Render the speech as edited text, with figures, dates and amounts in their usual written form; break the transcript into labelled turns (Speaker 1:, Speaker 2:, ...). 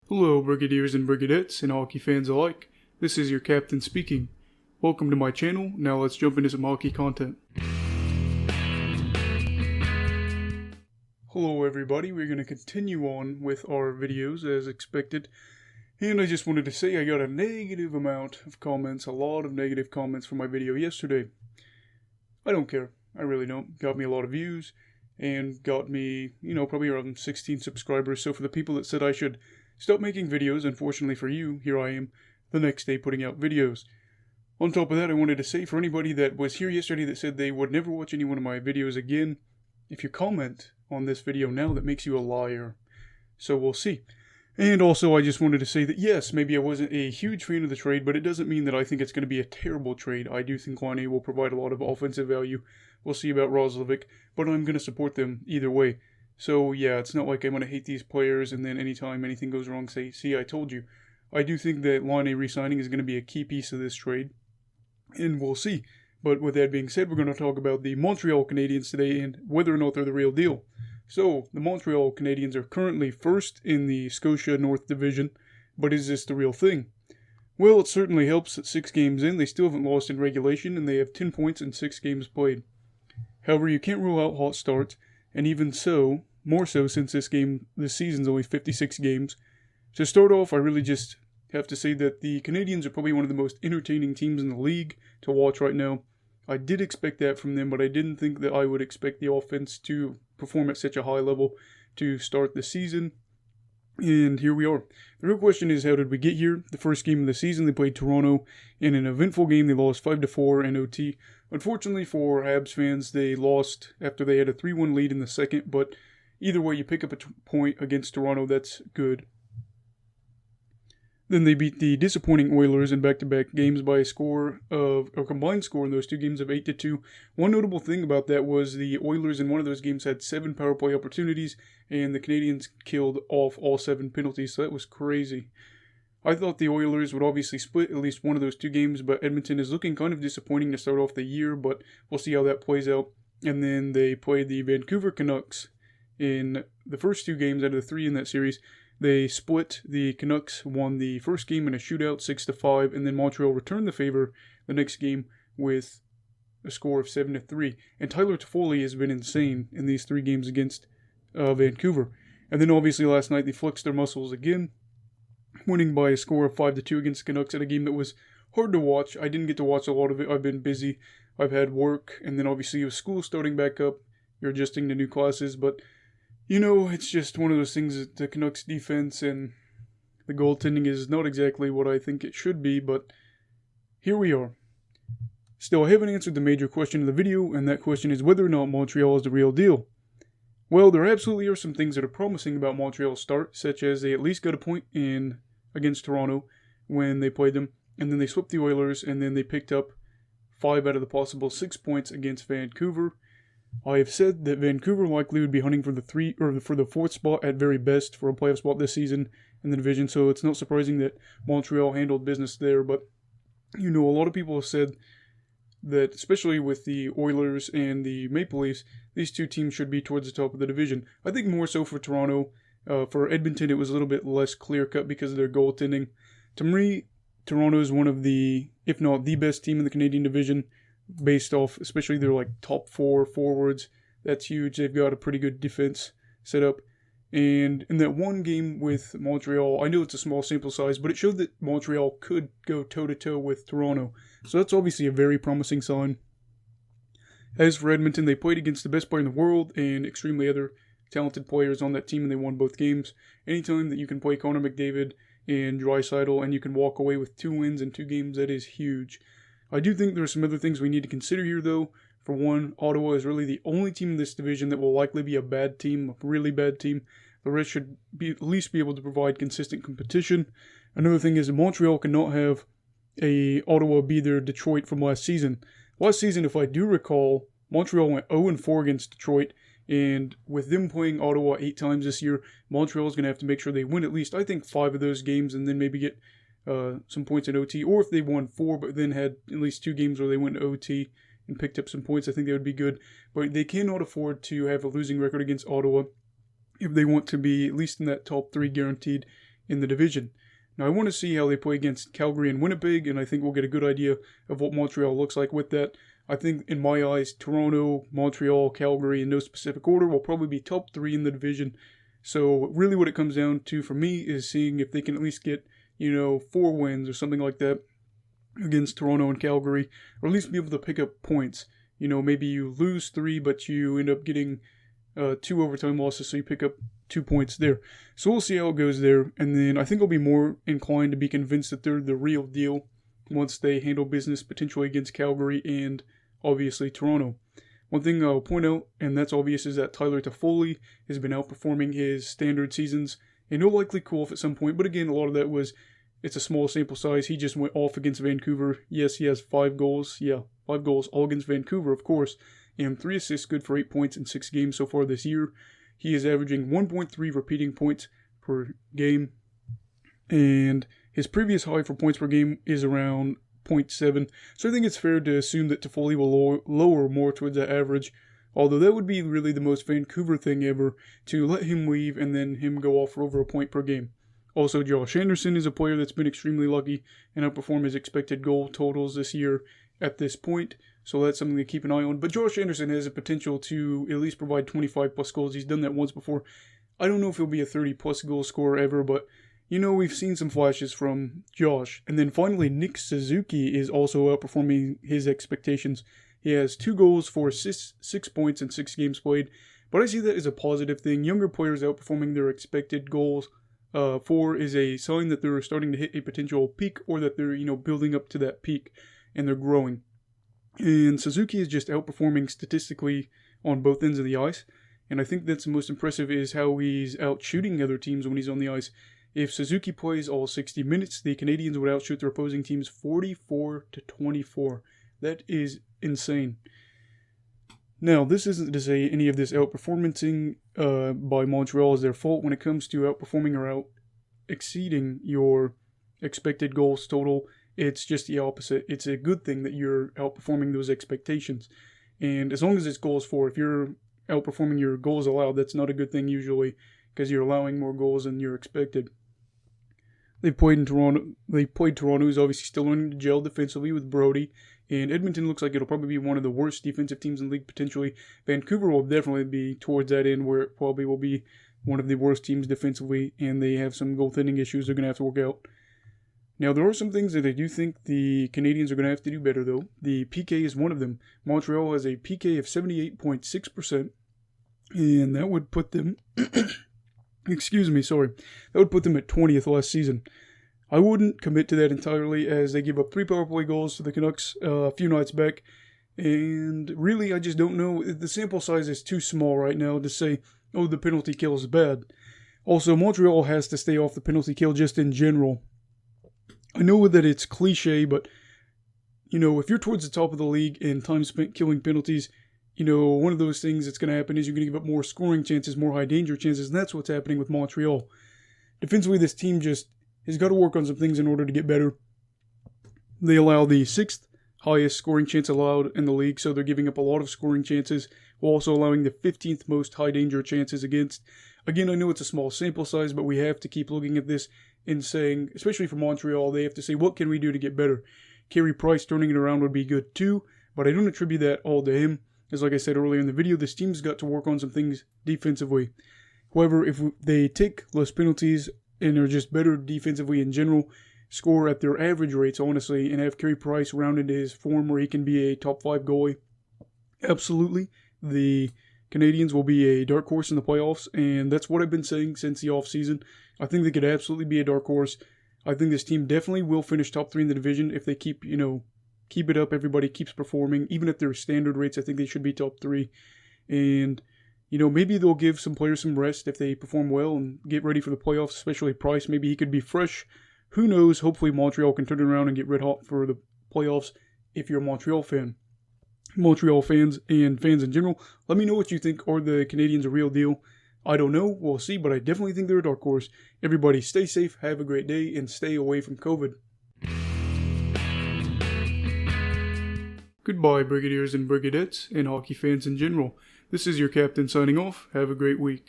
Speaker 1: Hello, Brigadiers and Brigadettes and hockey fans alike. This is your captain speaking. Welcome to my channel. Now let's jump into some hockey content. Hello everybody, we're going to continue on with our videos as expected. And I just wanted to say I got a negative amount of comments, a lot of negative comments from my video yesterday. I don't care. I really don't. Got me a lot of views and got me, probably around 16 subscribers. So for the people that said I should stop making videos, unfortunately for you, here I am the next day putting out videos. On top of that, I wanted to say for anybody that was here yesterday that said they would never watch any one of my videos again, if you comment on this video now, that makes you a liar. So we'll see. And also, I just wanted to say that yes, maybe I wasn't a huge fan of the trade, but it doesn't mean that I think it's going to be a terrible trade. I do think Laine will provide a lot of offensive value. We'll see about Roslovic, but I'm going to support them either way. So yeah, it's not like I'm going to hate these players and then anytime anything goes wrong say, see, I told you. I do think that Laine re-signing is going to be a key piece of this trade, and we'll see. But with that being said, we're going to talk about the Montreal Canadiens today and whether or not they're the real deal. So, the Montreal Canadiens are currently first in the Scotia North Division, but is this the real thing? Well, it certainly helps that 6 games in, they still haven't lost in regulation, and they have 10 points in 6 games played. However, you can't rule out hot starts, and even so, more so since this season's only 56 games. To start off, I really just have to say that the Canadiens are probably one of the most entertaining teams in the league to watch right now. I did expect that from them, but I didn't think that I would expect the offense to perform at such a high level to start the season. And here we are. The real question is, how did we get here? The first game of the season, they played Toronto. In an eventful game, they lost 5-4 in OT. Unfortunately for Habs fans, they lost after they had a 3-1 lead in the second, but either way, you pick up a point against Toronto, that's good. Then they beat the disappointing Oilers in back-to-back games by a combined score in those 2 games of 8-2. One notable thing about that was the Oilers in one of those games had 7 power play opportunities, and the Canadiens killed off all 7 penalties, so that was crazy. I thought the Oilers would obviously split at least one of those 2 games, but Edmonton is looking kind of disappointing to start off the year, but we'll see how that plays out. And then they played the Vancouver Canucks in the first 2 games out of the 3 in that series. They split. The Canucks won the first game in a shootout 6-5, and then Montreal returned the favor the next game with a score of 7-3. And Tyler Toffoli has been insane in these 3 games against Vancouver. And then obviously last night they flexed their muscles again, winning by a score of 5-2 against the Canucks at a game that was hard to watch. I didn't get to watch a lot of it. I've been busy. I've had work, and then obviously with school starting back up, you're adjusting to new classes, but it's just one of those things that the Canucks defense and the goaltending is not exactly what I think it should be, but here we are. Still, I haven't answered the major question of the video, and that question is whether or not Montreal is the real deal. Well, there absolutely are some things that are promising about Montreal's start, such as they at least got a point in against Toronto when they played them, and then they swept the Oilers, and then they picked up 5 out of the possible 6 points against Vancouver. I have said that Vancouver likely would be hunting for the 4th spot at very best for a playoff spot this season in the division, so it's not surprising that Montreal handled business there, but a lot of people have said that, especially with the Oilers and the Maple Leafs, these 2 teams should be towards the top of the division. I think more so for Toronto. For Edmonton, it was a little bit less clear-cut because of their goaltending. To me, Toronto is one of the, if not the best team in the Canadian division, based off, especially their top 4 forwards. That's huge. They've got a pretty good defense set up. And in that one game with Montreal, I know it's a small sample size, but it showed that Montreal could go toe-to-toe with Toronto. So that's obviously a very promising sign. As for Edmonton, they played against the best player in the world and extremely other talented players on that team, and they won both games. Anytime that you can play Connor McDavid and Draisaitl and you can walk away with 2 wins in 2 games, that is huge. I do think there are some other things we need to consider here, though. For one, Ottawa is really the only team in this division that will likely be a bad team, a really bad team. The rest should at least be able to provide consistent competition. Another thing is that Montreal cannot have Ottawa be their Detroit from last season. Last season, if I do recall, Montreal went 0-4 against Detroit, and with them playing Ottawa 8 times this year, Montreal is going to have to make sure they win at least, I think, 5 of those games and then maybe get some points in OT, or if they won 4 but then had at least 2 games where they went to OT and picked up some points, I think that would be good. But they cannot afford to have a losing record against Ottawa if they want to be at least in that top 3 guaranteed in the division. Now, I want to see how they play against Calgary and Winnipeg, and I think we'll get a good idea of what Montreal looks like with that. I think, in my eyes, Toronto, Montreal, Calgary, in no specific order, will probably be top 3 in the division. So, really what it comes down to for me is seeing if they can at least get, 4 wins or something like that against Toronto and Calgary, or at least be able to pick up points. Maybe you lose 3, but you end up getting 2 overtime losses, so you pick up 2 points there. So we'll see how it goes there, and then I think I'll be more inclined to be convinced that they're the real deal once they handle business potentially against Calgary and obviously Toronto. One thing I'll point out, and that's obvious, is that Tyler Toffoli has been outperforming his standard seasons, and he'll likely cool off at some point, but again, a lot of that was, it's a small sample size. He just went off against Vancouver. Yes, he has 5 goals. Yeah, 5 goals, all against Vancouver, of course, and 3 assists, good for 8 points in 6 games so far this year. He is averaging 1.3 repeating points per game, and his previous high for points per game is around 0.7. So I think it's fair to assume that Toffoli will lower more towards that average, although that would be really the most Vancouver thing ever, to let him leave and then him go off for over a point per game. Also, Josh Anderson is a player that's been extremely lucky and outperformed his expected goal totals this year at this point, so that's something to keep an eye on. But Josh Anderson has a potential to at least provide 25 plus goals. He's done that once before. I don't know if he'll be a 30 plus goal scorer ever, but we've seen some flashes from Josh. And then finally, Nick Suzuki is also outperforming his expectations. He has 2 goals for 6 points in 6 games played, but I see that as a positive thing. Younger players outperforming their expected goals for is a sign that they're starting to hit a potential peak, or that they're, building up to that peak and they're growing. And Suzuki is just outperforming statistically on both ends of the ice. And I think that's the most impressive, is how he's out shooting other teams when he's on the ice. If Suzuki plays all 60 minutes, the Canadiens would outshoot their opposing teams 44-24. That is insane. Now, this isn't to say any of this outperforming by Montreal is their fault when it comes to outperforming or out exceeding your expected goals total. It's just the opposite. It's a good thing that you're outperforming those expectations. And as long as it's goals for, if you're outperforming your goals allowed, that's not a good thing usually, because you're allowing more goals than you're expected. They played Toronto, who's obviously still learning to gel defensively with Brody. And Edmonton looks like it'll probably be one of the worst defensive teams in the league potentially. Vancouver will definitely be towards that end, where it probably will be one of the worst teams defensively, and they have some goaltending issues they're going to have to work out. Now, there are some things that I do think the Canadiens are going to have to do better, though. The PK is one of them. Montreal has a PK of 78.6%, and that would put them... That would put them at 20th last season. I wouldn't commit to that entirely, as they gave up 3 power play goals to the Canucks a few nights back, and really, I just don't know. The sample size is too small right now to say, oh, the penalty kill is bad. Also, Montreal has to stay off the penalty kill just in general. I know that it's cliche, but, if you're towards the top of the league in time spent killing penalties, one of those things that's going to happen is you're going to give up more scoring chances, more high danger chances, and that's what's happening with Montreal. Defensively, this team just has got to work on some things in order to get better. They allow the 6th highest scoring chance allowed in the league, so they're giving up a lot of scoring chances, while also allowing the 15th most high danger chances against. Again, I know it's a small sample size, but we have to keep looking at this and saying, especially for Montreal, they have to say, what can we do to get better? Carey Price turning it around would be good too, but I don't attribute that all to him. As like I said earlier in the video, this team's got to work on some things defensively. However, if they take less penalties and are just better defensively in general, score at their average rates, honestly, and have Carey Price round into his form where he can be a top 5 goalie, absolutely, the Canadiens will be a dark horse in the playoffs, and that's what I've been saying since the offseason. I think they could absolutely be a dark horse. I think this team definitely will finish top 3 in the division if they keep it up, everybody keeps performing. Even at their standard rates, I think they should be top 3. And, maybe they'll give some players some rest if they perform well and get ready for the playoffs, especially Price. Maybe he could be fresh. Who knows? Hopefully Montreal can turn it around and get red hot for the playoffs if you're a Montreal fan. Montreal fans and fans in general, let me know what you think. Are the Canadiens a real deal? I don't know. We'll see, but I definitely think they're a dark horse. Everybody stay safe, have a great day, and stay away from COVID. Goodbye, Brigadiers and Brigadettes, and hockey fans in general. This is your captain signing off. Have a great week.